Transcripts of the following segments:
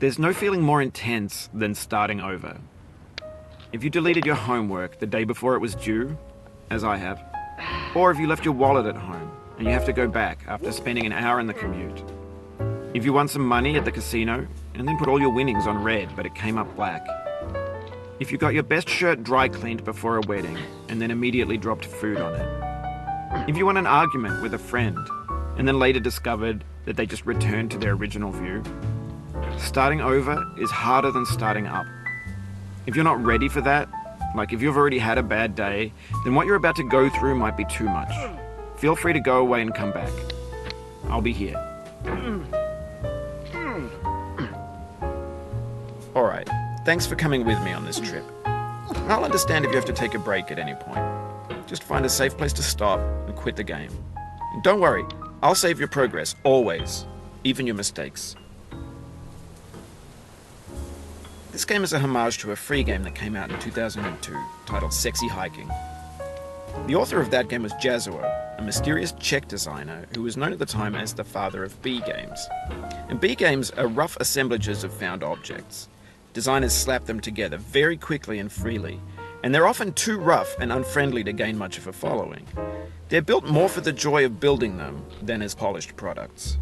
There's no feeling more intense than starting over. If you deleted your homework the day before it was due, as I have, or if you left your wallet at home and you have to go back after spending an hour in the commute. If you won some money at the casino and then put all your winnings on red but it came up black. If you got your best shirt dry cleaned before a wedding and then immediately dropped food on it. If you won an argument with a friend and then later discovered that they just returned to their original view. Starting over is harder than starting up. If you're not ready for that, like if you've already had a bad day, then what you're about to go through might be too much. Feel free to go away and come back. I'll be here. Alright, thanks for coming with me on this trip. I'll understand if you have to take a break at any point. Just find a safe place to stop and quit the game. And don't worry, I'll save your progress, always, even your mistakes. This game is a homage to a free game that came out in 2002, titled Sexy Hiking. The author of that game was Jazuo, a mysterious Czech designer who was known at the time as the father of B games. And B games are rough assemblages of found objects. Designers slap them together very quickly and freely, and they're often too rough and unfriendly to gain much of a following. They're built more for the joy of building them than as polished products.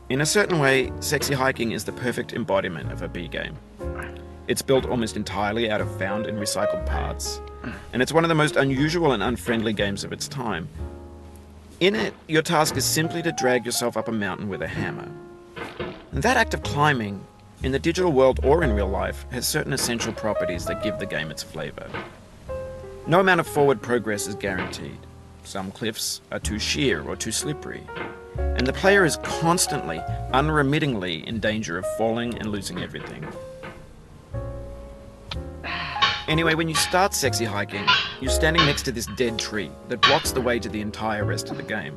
In a certain way, Sexy Hiking is the perfect embodiment of a B game. It's built almost entirely out of found and recycled parts, and it's one of the most unusual and unfriendly games of its time. In it, your task is simply to drag yourself up a mountain with a hammer. And that act of climbing, in the digital world or in real life, has certain essential properties that give the game its flavor. No amount of forward progress is guaranteed. Some cliffs are too sheer or too slippery, and the player is constantly, unremittingly in danger of falling and losing everything. Anyway, when you start Sexy Hiking, you're standing next to this dead tree that blocks the way to the entire rest of the game.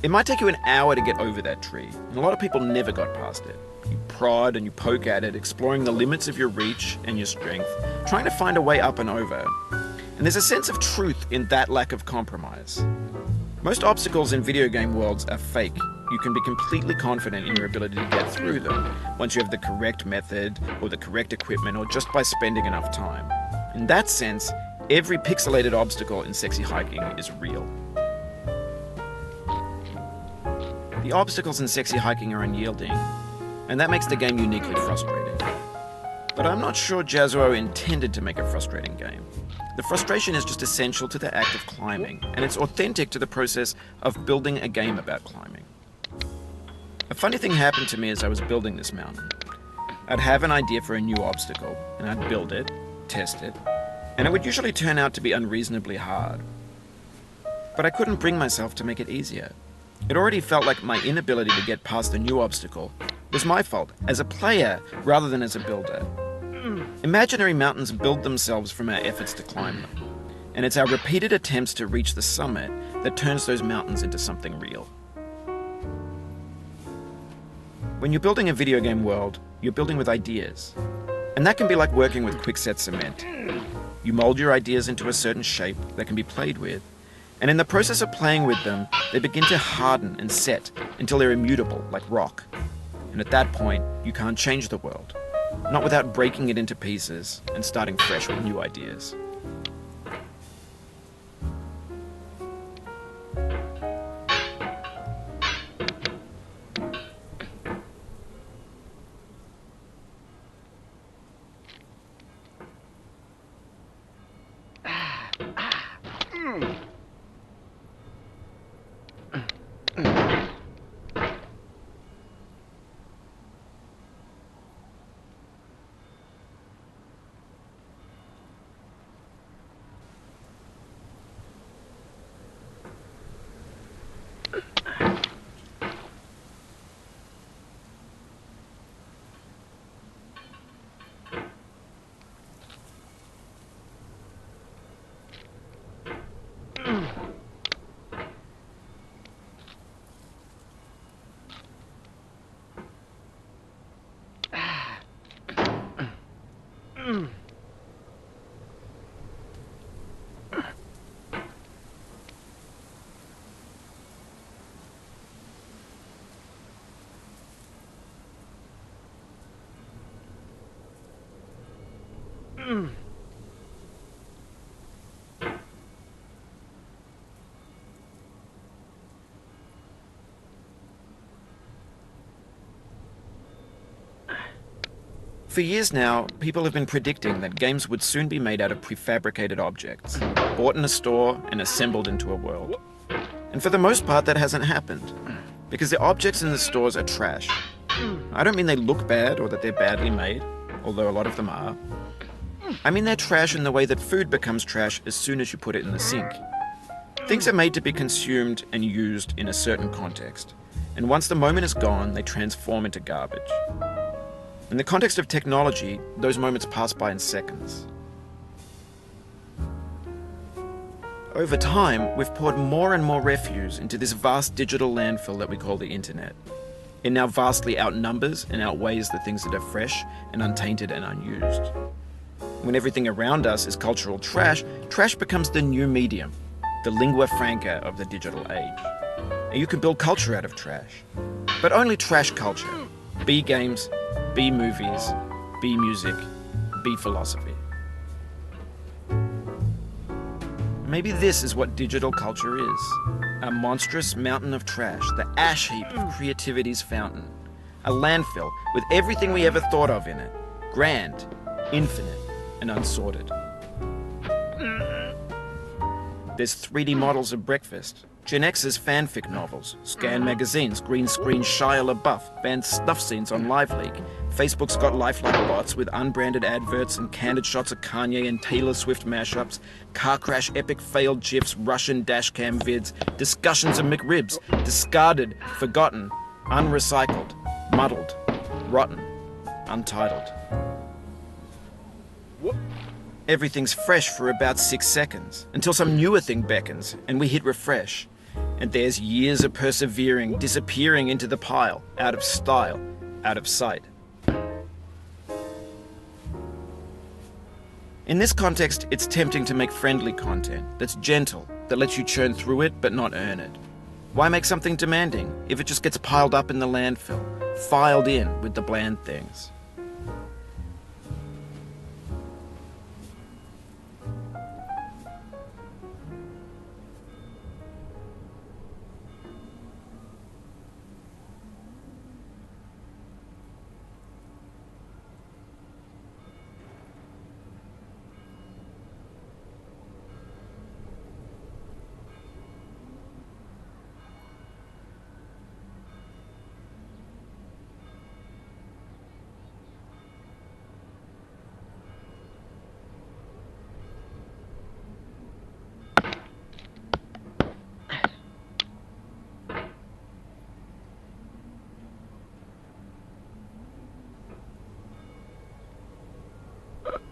It might take you an hour to get over that tree, and a lot of people never got past it. You prod and you poke at it, exploring the limits of your reach and your strength, trying to find a way up and over. And there's a sense of truth in that lack of compromise. Most obstacles in video game worlds are fake. You can be completely confident in your ability to get through them once you have the correct method or the correct equipment or just by spending enough time. In that sense, every pixelated obstacle in Sexy Hiking is real. The obstacles in Sexy Hiking are unyielding, and that makes the game uniquely frustrating. But I'm not sure Jazuo intended to make a frustrating game. The frustration is just essential to the act of climbing, and it's authentic to the process of building a game about climbing. A funny thing happened to me as I was building this mountain. I'd have an idea for a new obstacle, and I'd build it, test it, and it would usually turn out to be unreasonably hard. But I couldn't bring myself to make it easier. It already felt like my inability to get past the new obstacle was my fault, as a player rather than as a builder. Imaginary mountains build themselves from our efforts to climb them, and it's our repeated attempts to reach the summit that turns those mountains into something real. When you're building a video game world, you're building with ideas, and that can be like working with quickset cement. You mold your ideas into a certain shape that can be played with, and in the process of playing with them, they begin to harden and set until they're immutable, like rock. And at that point, you can't change the world. Not without breaking it into pieces and starting fresh with new ideas. For years now, people have been predicting that games would soon be made out of prefabricated objects, bought in a store and assembled into a world. And for the most part, that hasn't happened, because the objects in the stores are trash. I don't mean they look bad or that they're badly made, although a lot of them are. I mean they're trash in the way that food becomes trash as soon as you put it in the sink. Things are made to be consumed and used in a certain context, and once the moment is gone, they transform into garbage. In the context of technology, those moments pass by in seconds. Over time, we've poured more and more refuse into this vast digital landfill that we call the internet. It now vastly outnumbers and outweighs the things that are fresh and untainted and unused. When everything around us is cultural trash, trash becomes the new medium, the lingua franca of the digital age. And you can build culture out of trash. But only trash culture. B games, B movies, B music, B philosophy. Maybe this is what digital culture is. A monstrous mountain of trash, the ash heap of creativity's fountain. A landfill with everything we ever thought of in it. Grand, infinite, and unsorted. There's 3D models of breakfast, Gen X's fanfic novels, scan magazines, green screen Shia LaBeouf, banned snuff scenes on LiveLeak. Facebook's got lifelike bots with unbranded adverts and candid shots of Kanye and Taylor Swift mashups, car crash epic failed GIFs, Russian dashcam vids, discussions of McRibs, discarded, forgotten, unrecycled, muddled, rotten, untitled. Everything's fresh for about 6 seconds, until some newer thing beckons, and we hit refresh. And there's years of persevering, disappearing into the pile, out of style, out of sight. In this context, it's tempting to make friendly content that's gentle, that lets you churn through it but not earn it. Why make something demanding if it just gets piled up in the landfill, filed in with the bland things?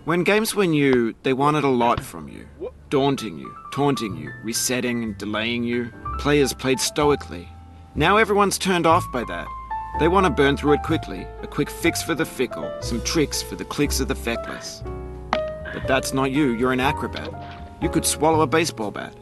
When games were new, they wanted a lot from you. Daunting you, taunting you, resetting and delaying you. Players played stoically. Now everyone's turned off by that. They want to burn through it quickly, a quick fix for the fickle, some tricks for the clicks of the feckless. But that's not you, you're an acrobat. You could swallow a baseball bat.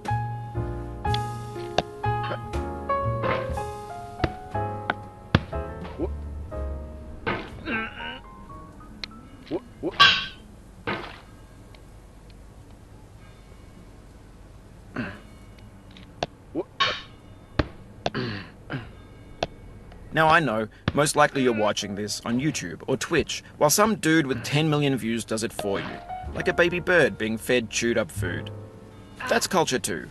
Now I know, most likely you're watching this on YouTube or Twitch, while some dude with 10 million views does it for you, like a baby bird being fed chewed up food. That's culture too.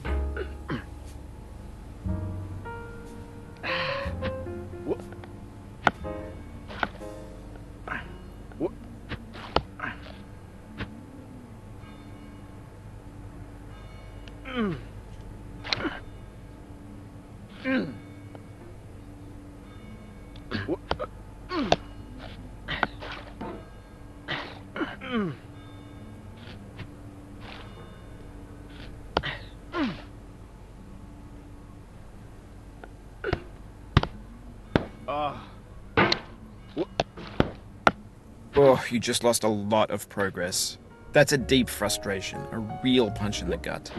Oh, you just lost a lot of progress. That's a deep frustration, a real punch in the gut.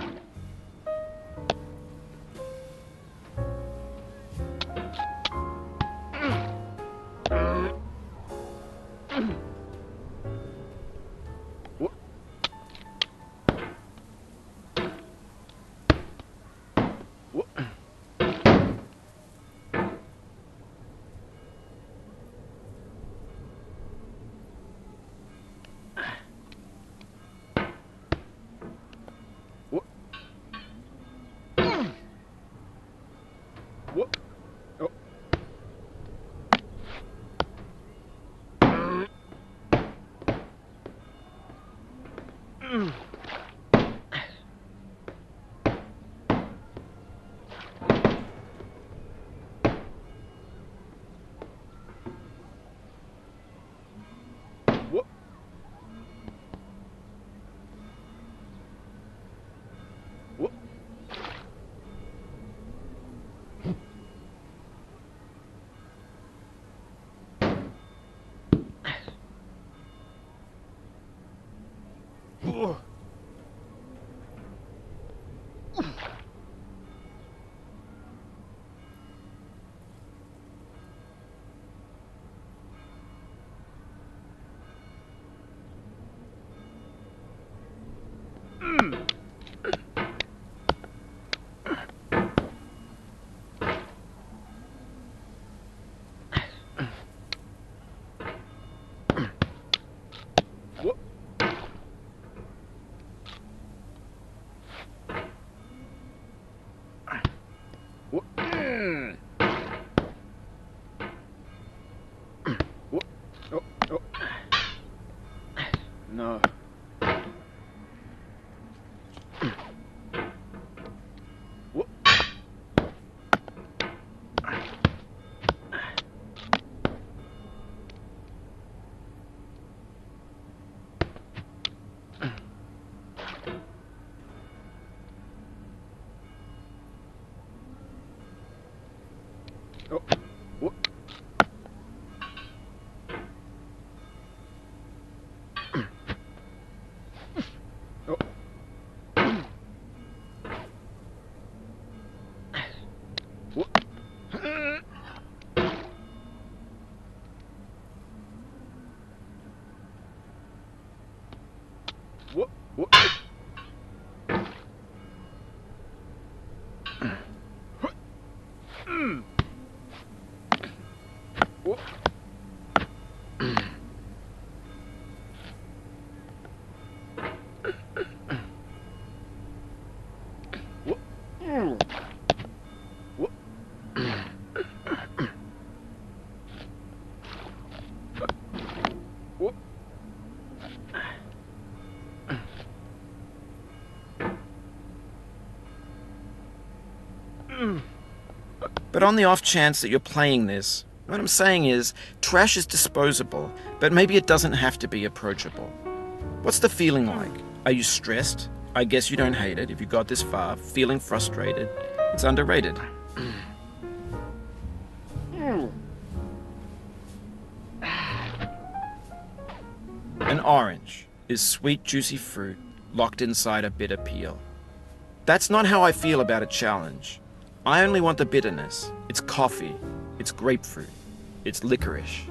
What? Oh. What? What? Oh. What? What? What? Oh, oh. No. What? Oh. What? Oh. What? What? What? What? What? What? What? But on the off chance that you're playing this, what I'm saying is, trash is disposable, but maybe it doesn't have to be approachable. What's the feeling like? Are you stressed? I guess you don't hate it if you got this far. Feeling frustrated? It's underrated. An orange is sweet, juicy fruit locked inside a bitter peel. That's not how I feel about a challenge. I only want the bitterness. It's coffee. It's grapefruit. It's licorice.